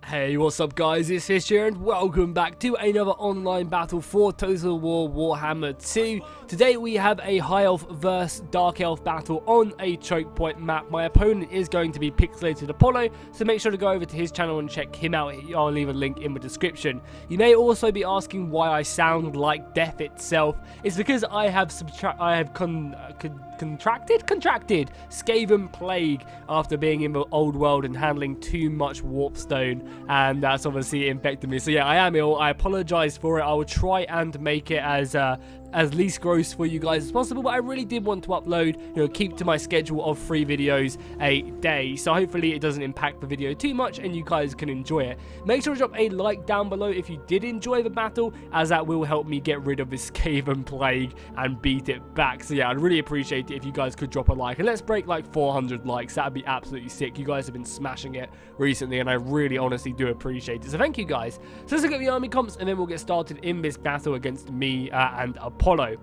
Hey, what's up guys, it's Fish here and welcome back to another online battle for Total War Warhammer 2. Today we have a High Elf vs Dark Elf battle on a choke point map. My opponent is going to be Pixelated Apollo, so make sure to go over to his channel and check him out. I'll leave a link in the description. You may also be asking why I sound like death itself. It's because I have contracted Skaven Plague after being in the old world and handling too much warpstone, and that's obviously infected me. So yeah, I am ill. I apologize for it. I will try and make it as least gross for you guys as possible, but I really did want to upload, keep to my schedule of 3 videos a day, so hopefully it doesn't impact the video too much and you guys can enjoy it. Make sure to drop a like down below if you did enjoy the battle, as that will help me get rid of this Skaven Plague and beat it back. So yeah, I'd really appreciate it if you guys could drop a like, and let's break like 400 likes. That'd be absolutely sick. You guys have been smashing it recently and I really honestly do appreciate it, so thank you guys. So let's look at the army comps and then we'll get started in this battle against me and Apollo.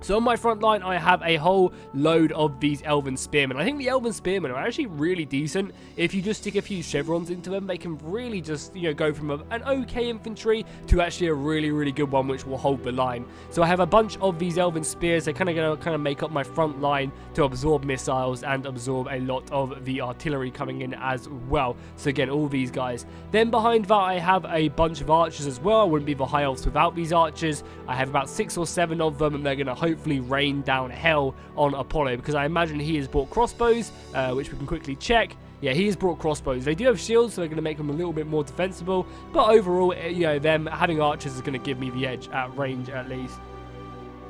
So on my front line, I have a whole load of these Elven Spearmen. I think the Elven Spearmen are actually really decent. If you just stick a few chevrons into them, they can really just, go from an okay infantry to actually a really, really good one, which will hold the line. So I have a bunch of these Elven Spears. They're going to make up my front line to absorb missiles and absorb a lot of the artillery coming in as well. So again, all these guys. Then behind that, I have a bunch of archers as well. I wouldn't be the High Elves without these archers. I have about 6 or 7 of them, and they're going to hopefully rain down hell on Apollo, because I imagine he has brought crossbows, which we can quickly check. Yeah, he has brought crossbows. They do have shields, so they're going to make them a little bit more defensible, but overall, them having archers is going to give me the edge at range at least.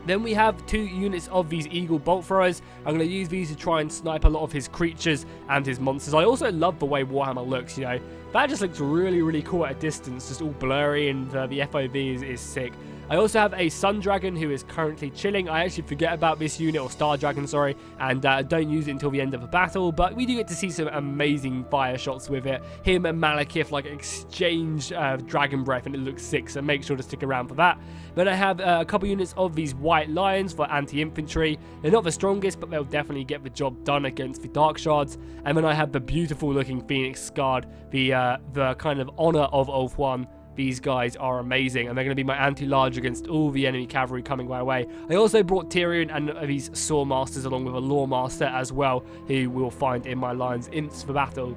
Then we have 2 units of these eagle bolt throwers. I'm going to use these to try and snipe a lot of his creatures and his monsters. I also love the way Warhammer looks, That just looks really, really cool at a distance, just all blurry, and the FOV is sick. I also have a Sun Dragon who is currently chilling. I actually forget about this unit, or Star Dragon, sorry, and don't use it until the end of the battle, but we do get to see some amazing fire shots with it. Him and Malekith exchange Dragon Breath, and it looks sick, so make sure to stick around for that. Then I have a couple units of these White Lions for anti-infantry. They're not the strongest, but they'll definitely get the job done against the Dark Shards. And then I have the beautiful looking Phoenix Guard, the kind of honor of Ulf 1. These guys are amazing, and they're going to be my anti-large against all the enemy cavalry coming my way. I also brought Tyrion and these Saw Masters along with a Law Master as well, who we'll find in my lines in the battle.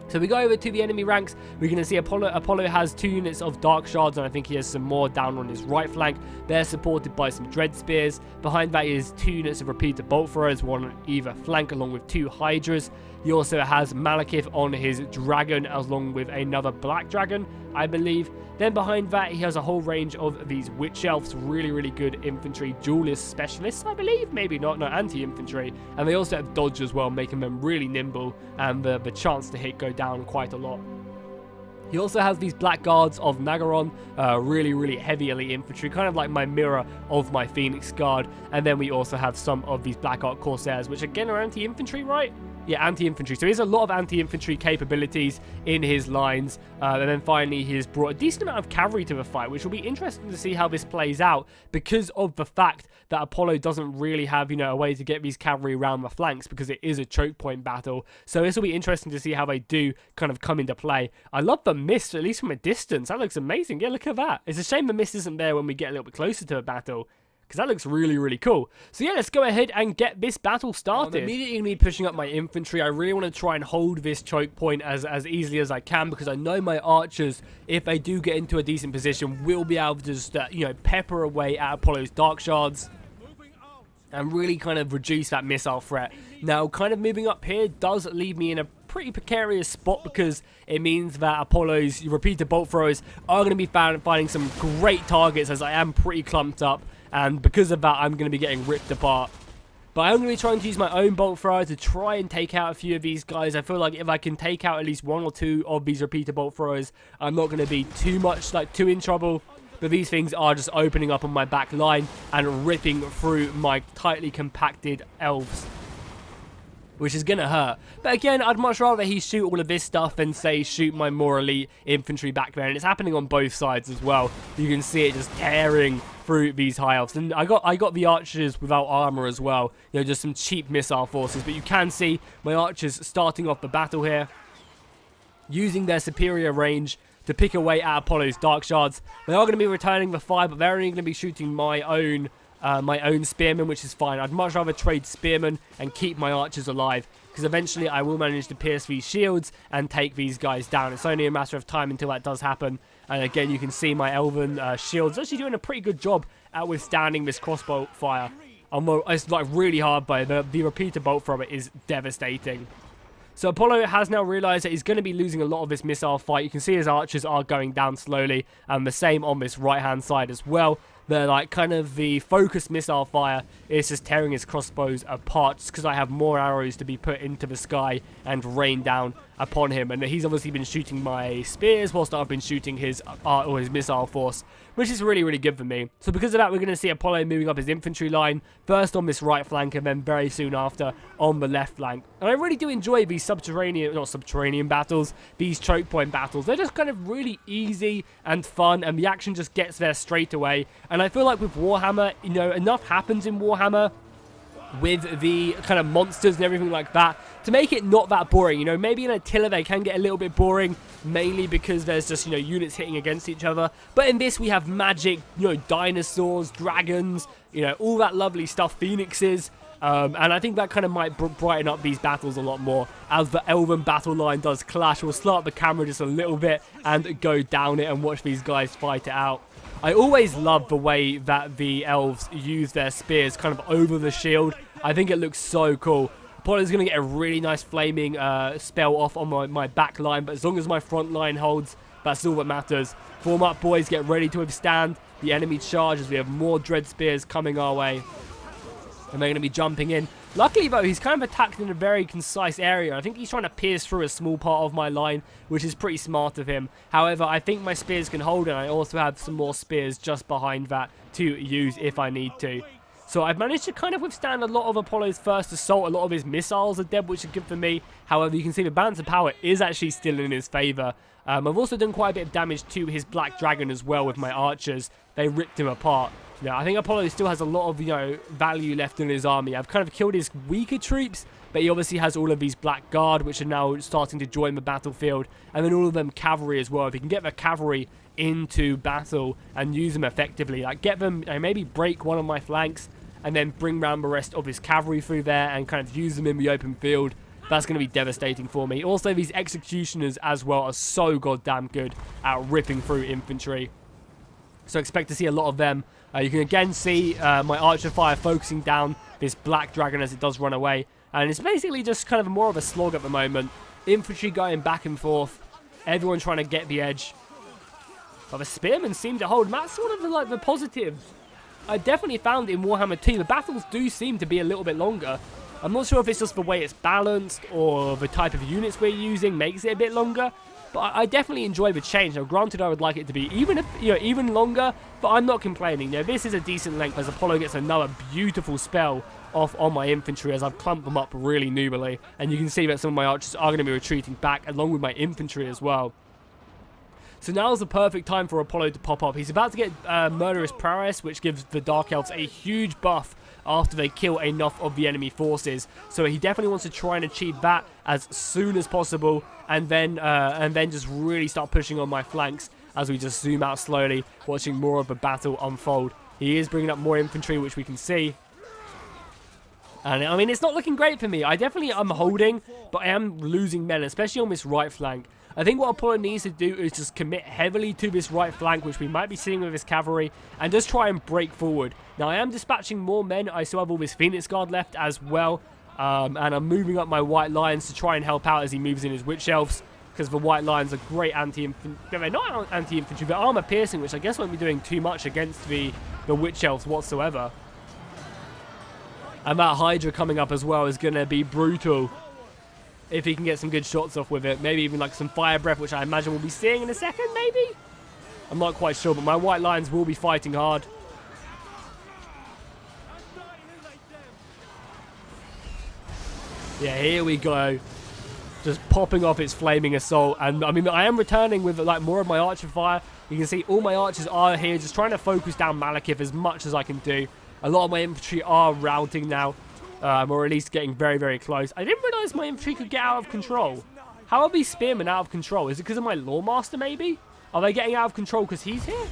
So we go over to the enemy ranks. We're going to see Apollo has 2 units of Dark Shards, and I think he has some more down on his right flank. They're supported by some Dread Spears. Behind that is 2 units of Repeater Bolt Throwers, one on either flank, along with 2 Hydras. He also has Malekith on his Dragon, along with another Black Dragon, I believe. Then behind that, he has a whole range of these Witch Elves, really, really good infantry, duelist specialists, I believe. Maybe not, no, anti-infantry. And they also have dodge as well, making them really nimble, and the chance to hit go down quite a lot. He also has these Black Guards of Nagaron, really, really heavy elite infantry, kind of like my mirror of my Phoenix Guard. And then we also have some of these Black Ark Corsairs, which again are anti-infantry, right? Yeah, anti-infantry. So he has a lot of anti-infantry capabilities in his lines. And then finally, he has brought a decent amount of cavalry to the fight, which will be interesting to see how this plays out, because of the fact that Apollo doesn't really have, a way to get these cavalry around the flanks, because it is a choke point battle. So this will be interesting to see how they do kind of come into play. I love the mist, at least from a distance. That looks amazing. Yeah, look at that. It's a shame the mist isn't there when we get a little bit closer to a battle, because that looks really, really cool. So yeah, let's go ahead and get this battle started. I'm immediately going to be pushing up my infantry. I really want to try and hold this choke point as easily as I can, because I know my archers, if they do get into a decent position, will be able to just, pepper away at Apollo's Dark Shards and really kind of reduce that missile threat. Now, kind of moving up here does leave me in a pretty precarious spot, because it means that Apollo's Repeater Bolt Throwers are going to be finding some great targets, as I am pretty clumped up. And because of that, I'm going to be getting ripped apart. But I'm going to be trying to use my own bolt thrower to try and take out a few of these guys. I feel like if I can take out at least 1 or 2 of these Repeater Bolt Throwers, I'm not going to be too in trouble. But these things are just opening up on my back line and ripping through my tightly compacted elves, which is going to hurt. But again, I'd much rather he shoot all of this stuff than, say, shoot my more elite infantry back there. And it's happening on both sides as well. You can see it just tearing through these High Elves. And I got the archers without armor as well. Just some cheap missile forces. But you can see my archers starting off the battle here. using their superior range to pick away at Apollo's dark shards. They are going to be returning the fire, but they're only going to be shooting my own spearmen, which is fine. I'd much rather trade spearmen and keep my archers alive, because eventually I will manage to pierce these shields and take these guys down. It's only a matter of time until that does happen. And again, you can see my elven shields actually doing a pretty good job at withstanding this crossbow fire. It's like really hard, but the repeater bolt from it is devastating. So Apollo has now realized that he's going to be losing a lot of this missile fight. You can see his archers are going down slowly, and the same on this right-hand side as well. They're like kind of the focused missile fire is just tearing his crossbows apart, just because I have more arrows to be put into the sky and rain down upon him. And he's obviously been shooting my spears whilst I've been shooting his missile force, which is really, really good for me. So because of that, we're going to see Apollo moving up his infantry line, first on this right flank and then very soon after on the left flank. And I really do enjoy these not subterranean battles, these choke point battles. They're just kind of really easy and fun, and the action just gets there straight away. And I feel like with Warhammer, you know, enough happens in Warhammer with the kind of monsters and everything like that to make it not that boring. You know, maybe in Attila they can get a little bit boring, mainly because there's just, you know, units hitting against each other. But in this we have magic, you know, dinosaurs, dragons, you know, all that lovely stuff, phoenixes. And I think that kind of might brighten up these battles a lot more. As the elven battle line does clash, we'll slot the camera just a little bit and go down it and watch these guys fight it out. I always love the way that the elves use their spears kind of over the shield. I think it looks so cool. Apollo's going to get a really nice flaming spell off on my back line, but as long as my front line holds, that's all that matters. Form up, boys. Get ready to withstand the enemy charge as we have more dread spears coming our way. And they're going to be jumping in. Luckily, though, he's kind of attacked in a very concise area. I think he's trying to pierce through a small part of my line, which is pretty smart of him. However, I think my spears can hold, and I also have some more spears just behind that to use if I need to. So I've managed to kind of withstand a lot of Apollo's first assault. A lot of his missiles are dead, which is good for me. However, you can see the balance of power is actually still in his favor. I've also done quite a bit of damage to his black dragon as well with my archers. They ripped him apart. Yeah, I think Apollo still has a lot of, you know, value left in his army. I've kind of killed his weaker troops, but he obviously has all of these black guard, which are now starting to join the battlefield, and then all of them cavalry as well. If he can get the cavalry into battle and use them effectively, like get them, maybe break one of my flanks, and then bring round the rest of his cavalry through there and kind of use them in the open field, that's going to be devastating for me. Also, these executioners as well are so goddamn good at ripping through infantry. So expect to see a lot of them. You can again see my archer fire focusing down this black dragon as it does run away. And it's basically just kind of more of a slog at the moment. Infantry going back and forth. Everyone trying to get the edge. But the spearmen seem to hold. And that's sort of the positives. I definitely found in Warhammer 2, the battles do seem to be a little bit longer. I'm not sure if it's just the way it's balanced or the type of units we're using makes it a bit longer. But I definitely enjoy the change. Now, granted, I would like it to be even longer, but I'm not complaining. This is a decent length as Apollo gets another beautiful spell off on my infantry as I've clumped them up really noobly. And you can see that some of my archers are going to be retreating back along with my infantry as well. So now is the perfect time for Apollo to pop up. He's about to get Murderous Prowess, which gives the Dark Elves a huge buff after they kill enough of the enemy forces. So he definitely wants to try and achieve that as soon as possible, and then just really start pushing on my flanks as we just zoom out slowly, watching more of the battle unfold. He is bringing up more infantry, which we can see. And I mean, it's not looking great for me. I'm holding, but I am losing men, especially on this right flank. I think what Apollo needs to do is just commit heavily to this right flank, which we might be seeing with his cavalry, and just try and break forward. Now, I am dispatching more men. I still have all this Phoenix Guard left as well. And I'm moving up my white lions to try and help out as he moves in his witch elves, because the white lions are great anti-infantry. They're not anti-infantry, but armor piercing, which I guess won't be doing too much against the witch elves whatsoever. And that Hydra coming up as well is going to be brutal. If he can get some good shots off with it. Maybe even like some fire breath, which I imagine we'll be seeing in a second, maybe? I'm not quite sure, but my white lions will be fighting hard. Yeah, here we go. Just popping off its flaming assault. And I mean, I am returning with like more of my archer fire. You can see all my archers are here, just trying to focus down Malekith as much as I can do. A lot of my infantry are routing now. Or at least getting very, very close. I didn't realise my infantry could get out of control. How are these spearmen out of control? Is it because of my Lawmaster, maybe? Are they getting out of control because he's here?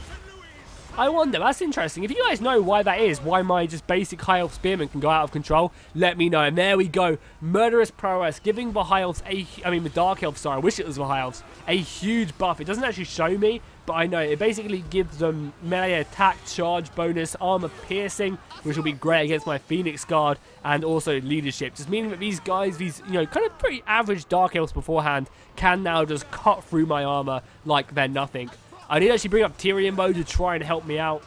I wonder. That's interesting. If you guys know why that is, why my just basic high elf spearmen can go out of control, let me know. And there we go. Murderous prowess, giving the high elves the dark elves, sorry, I wish it was the high elves, a huge buff. It doesn't actually show me, but I know it basically gives them melee attack, charge bonus, armor piercing, which will be great against my Phoenix Guard, and also leadership. Just meaning that these guys, these, you know, kind of pretty average dark elves beforehand, can now just cut through my armor like they're nothing. I did actually bring up Tyrion, though, to try and help me out.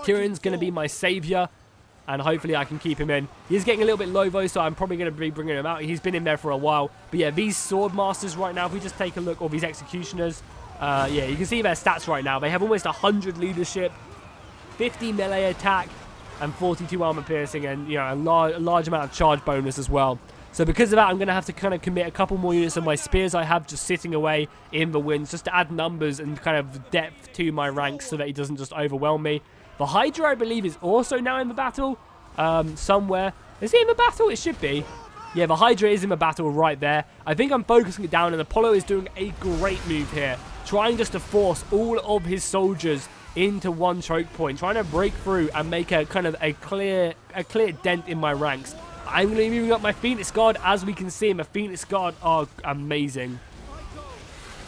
Tyrion's going to be my savior, and hopefully I can keep him in. He's getting a little bit low, though, so I'm probably going to be bringing him out. He's been in there for a while. But yeah, these sword masters right now, if we just take a look, or these executioners, yeah, you can see their stats right now. They have almost 100 leadership, 50 melee attack, and 42 armor piercing, and, you know, a large amount of charge bonus as well. So because of that, I'm going to have to kind of commit a couple more units of my spears I have just sitting away in the winds, just to add numbers and kind of depth to my ranks so that he doesn't just overwhelm me. The Hydra, I believe, is also now in the battle somewhere. Is he in the battle? It should be. Yeah, the Hydra is in the battle right there. I think I'm focusing it down, and Apollo is doing a great move here, trying just to force all of his soldiers into one choke point, trying to break through and make a kind of a clear dent in my ranks. I'm going to be moving up my Phoenix Guard. As we can see, my Phoenix Guard are amazing.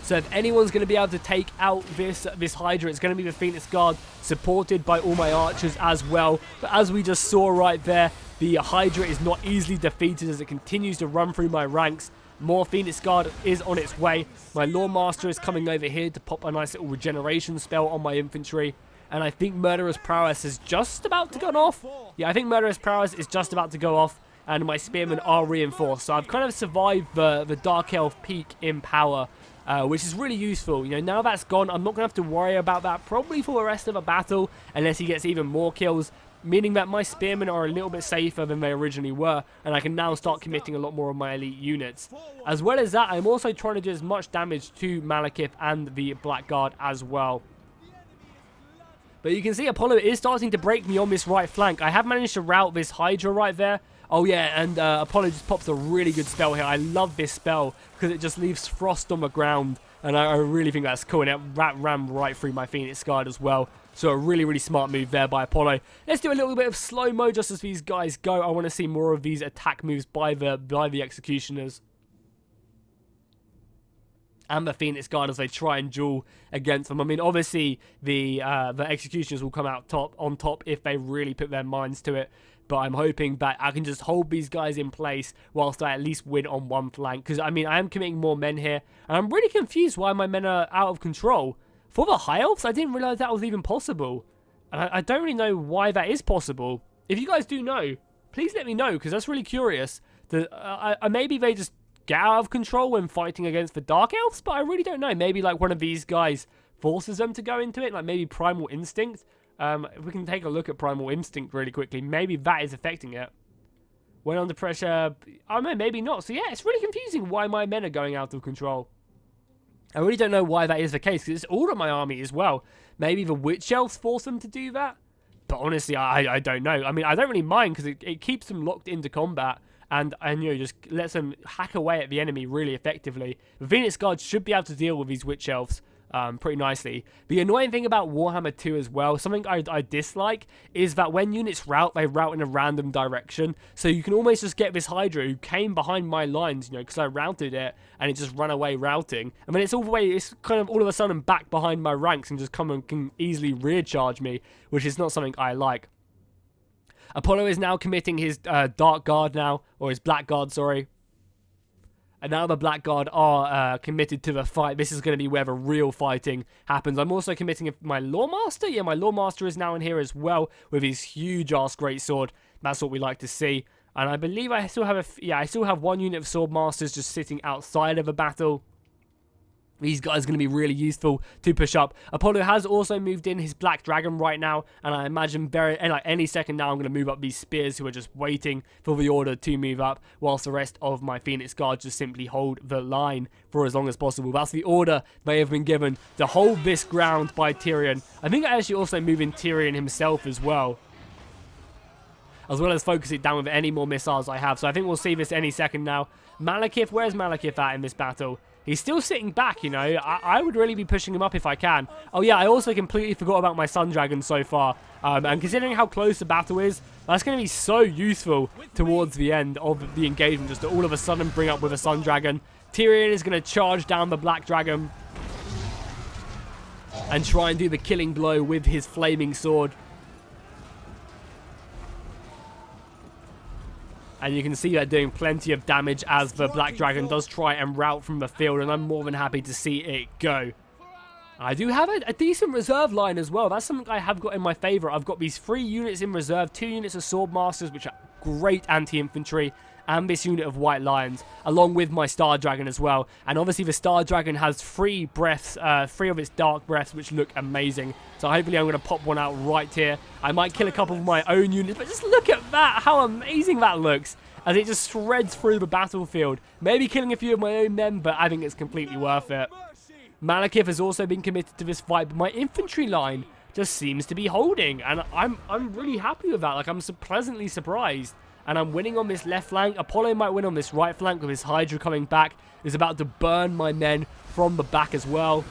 So if anyone's going to be able to take out this Hydra, it's going to be the Phoenix Guard, supported by all my archers as well. But as we just saw right there, the Hydra is not easily defeated as it continues to run through my ranks. More Phoenix Guard is on its way. My Lawmaster is coming over here to pop a nice little regeneration spell on my infantry. And I think Murderous Prowess is just about to go off. Yeah, I think Murderous Prowess is just about to go off. And my spearmen are reinforced. So I've kind of survived the Dark Elf peak in power, which is really useful. You know, now that's gone, I'm not going to have to worry about that probably for the rest of the battle, unless he gets even more kills, meaning that my spearmen are a little bit safer than they originally were, and I can now start committing a lot more of my elite units. As well as that, I'm also trying to do as much damage to Malekith and the Blackguard as well. But you can see Apollo is starting to break me on this right flank. I have managed to rout this Hydra right there. Oh yeah, and Apollo just pops a really good spell here. I love this spell because it just leaves frost on the ground, and I really think that's cool. And it ran right through my Phoenix Guard as well. So a really, really smart move there by Apollo. Let's do a little bit of slow-mo just as these guys go. I want to see more of these attack moves by the Executioners and the Phoenix Guard as they try and duel against them. I mean, obviously, the Executioners will come out on top if they really put their minds to it. But I'm hoping that I can just hold these guys in place whilst I at least win on one flank. Because, I mean, I am committing more men here. And I'm really confused why my men are out of control. For the High Elves, I didn't realise that was even possible. And I don't really know why that is possible. If you guys do know, please let me know, because that's really curious. Maybe they just get out of control when fighting against the Dark Elves, but I really don't know. Maybe, like, one of these guys forces them to go into it, like maybe Primal Instinct. If we can take a look at Primal Instinct really quickly, maybe that is affecting it. When under pressure, I don't know, maybe not. So yeah, it's really confusing why my men are going out of control. I really don't know why that is the case, because it's all of my army as well. Maybe the Witch Elves force them to do that? But honestly, I don't know. I mean, I don't really mind, because it keeps them locked into combat, and you know, just lets them hack away at the enemy really effectively. The Phoenix Guard should be able to deal with these Witch Elves pretty nicely. The annoying thing about Warhammer 2 as well, something I dislike, is that when units rout, they rout in a random direction. So you can almost just get this Hydra who came behind my lines, you know, because I routed it, and it just ran away routing. I mean, it's kind of all of a sudden back behind my ranks and just come and can easily rear charge me, which is not something I like. Apollo is now committing his Dark Guard now, or his Black Guard, sorry. And now the Blackguard are committed to the fight. This is going to be where the real fighting happens. I'm also committing my Lawmaster. Yeah, my Lawmaster is now in here as well with his huge-ass greatsword. That's what we like to see. And I believe I still have I still have one unit of Swordmasters just sitting outside of a battle. These guys are going to be really useful to push up. Apollo has also moved in his Black Dragon right now, and I imagine any second now I'm going to move up these Spears who are just waiting for the order to move up, whilst the rest of my Phoenix Guard just simply hold the line for as long as possible. That's the order they have been given, to hold this ground by Tyrion. I think I actually also move in Tyrion himself as well. as well as focus it down with any more missiles I have. So I think we'll see this any second now. Malekith, where's Malekith at in this battle? He's still sitting back, you know. I would really be pushing him up if I can. Oh yeah, I also completely forgot about my Sun Dragon so far. And considering how close the battle is, that's going to be so useful towards the end of the engagement, just to all of a sudden bring up with a Sun Dragon. Tyrion is going to charge down the Black Dragon and try and do the killing blow with his flaming sword. And you can see that doing plenty of damage as the Black Dragon does try and rout from the field, and I'm more than happy to see it go. I do have a decent reserve line as well. That's something I have got in my favour. I've got these 3 units in reserve, 2 units of Swordmasters, which are great anti-infantry, and this unit of White Lions, along with my Star Dragon as well. And obviously the Star Dragon has 3 breaths, 3 of its dark breaths, which look amazing. So hopefully I'm going to pop one out right here. I might kill a couple of my own units, but just look at that, how amazing that looks, as it just shreds through the battlefield. Maybe killing a few of my own men, but I think it's completely worth it. Malekith has also been committed to this fight, but my infantry line just seems to be holding, and I'm really happy with that. Like, I'm pleasantly surprised. And I'm winning on this left flank. Apollo might win on this right flank with his Hydra coming back. He's about to burn my men from the back as well.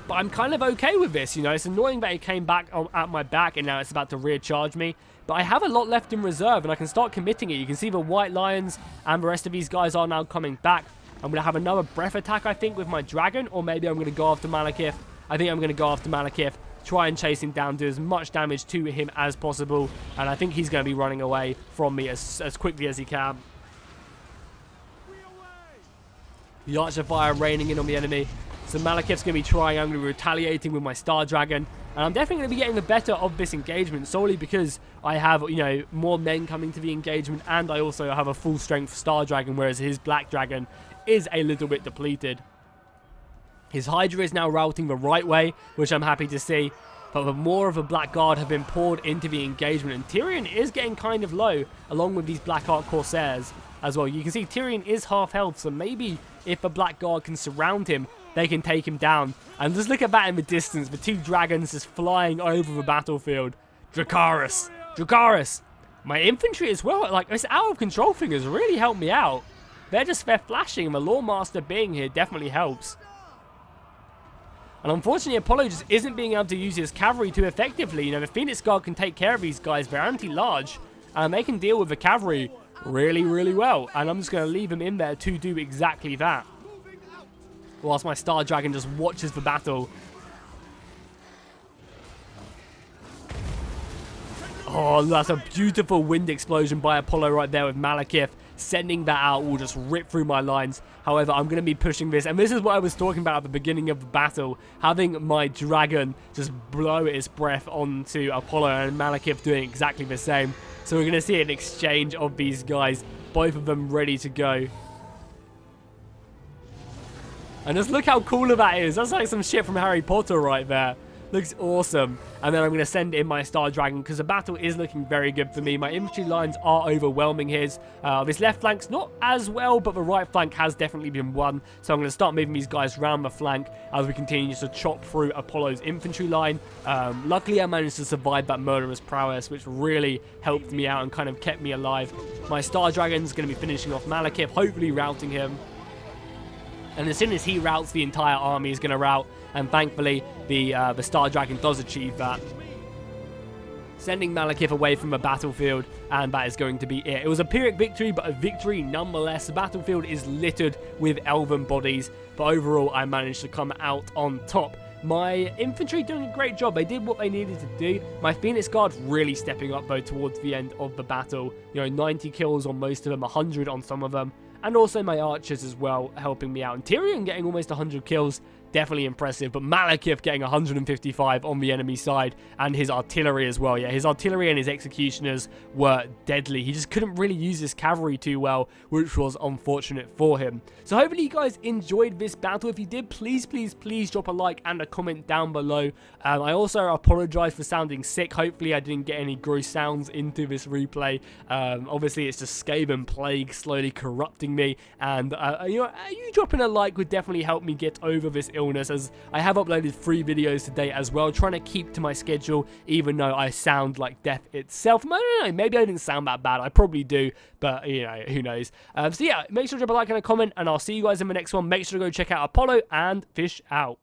But I'm kind of okay with this, you know. It's annoying that it came back at my back and now it's about to recharge me. But I have a lot left in reserve and I can start committing it. You can see the White Lions and the rest of these guys are now coming back. I'm going to have another breath attack, I think, with my dragon. Or maybe I'm going to go after Malekith. I think I'm going to go after Malekith. Try and chase him down, do as much damage to him as possible. And I think he's going to be running away from me as quickly as he can. The Archer Fire raining in on the enemy. So Malekith's going to be trying. I'm going to be retaliating with my Star Dragon. And I'm definitely going to be getting the better of this engagement solely because I have, you know, more men coming to the engagement. And I also have a full strength Star Dragon, whereas his Black Dragon is a little bit depleted. His Hydra is now routing the right way, which I'm happy to see. But the more of the Black Guard have been poured into the engagement. And Tyrion is getting kind of low, along with these Black Ark Corsairs as well. You can see Tyrion is half health, so maybe if the Black Guard can surround him, they can take him down. And just look at that in the distance. The 2 dragons just flying over the battlefield. Dracarys. Dracarys. My infantry as well. Like, this out of control thing has really helped me out. They're flashing, and the Lawmaster being here definitely helps. And unfortunately, Apollo just isn't being able to use his cavalry too effectively. You know, the Phoenix Guard can take care of these guys. They're anti-large, and they can deal with the cavalry really, really well. And I'm just going to leave him in there to do exactly that. Whilst my Star Dragon just watches the battle. Oh, that's a beautiful wind explosion by Apollo right there with Malekith. Sending that out will just rip through my lines. However, I'm going to be pushing this. And this is what I was talking about at the beginning of the battle. Having my dragon just blow its breath onto Apollo and Malekith doing exactly the same. So we're going to see an exchange of these guys. Both of them ready to go. And just look how cool that is. That's like some shit from Harry Potter right there. Looks awesome. And then I'm going to send in my Star Dragon because the battle is looking very good for me. My infantry lines are overwhelming his. This left flank's not as well, but the right flank has definitely been won. So I'm going to start moving these guys round the flank as we continue to chop through Apollo's infantry line. Luckily, I managed to survive that murderous prowess, which really helped me out and kind of kept me alive. My Star Dragon's going to be finishing off Malekith, hopefully routing him. And as soon as he routs, the entire army is going to rout. And thankfully, the Star Dragon does achieve that. Sending Malekith away from the battlefield. And that is going to be it. It was a Pyrrhic victory, but a victory nonetheless. The battlefield is littered with elven bodies. But overall, I managed to come out on top. My infantry doing a great job. They did what they needed to do. My Phoenix Guard really stepping up, though, towards the end of the battle. You know, 90 kills on most of them, 100 on some of them. And also my archers as well, helping me out. And Tyrion getting almost 100 kills, definitely impressive. But Malekith getting 155 on the enemy side. And his artillery as well. Yeah, his artillery and his executioners were deadly. He just couldn't really use his cavalry too well, which was unfortunate for him. So hopefully you guys enjoyed this battle. If you did, please, please, please drop a like and a comment down below. I also apologize for sounding sick. Hopefully I didn't get any gross sounds into this replay. Obviously it's just Skaven plague slowly corrupting me. And you know, you dropping a like would definitely help me get over this illness. illness, as I have uploaded 3 videos today as well, trying to keep to my schedule, even though I sound like death itself. I don't know, maybe I didn't sound that bad. I probably do, but, you know, who knows. So yeah, make sure to drop a like and a comment, and I'll see you guys in the next one. Make sure to go check out Apollo, and fish out.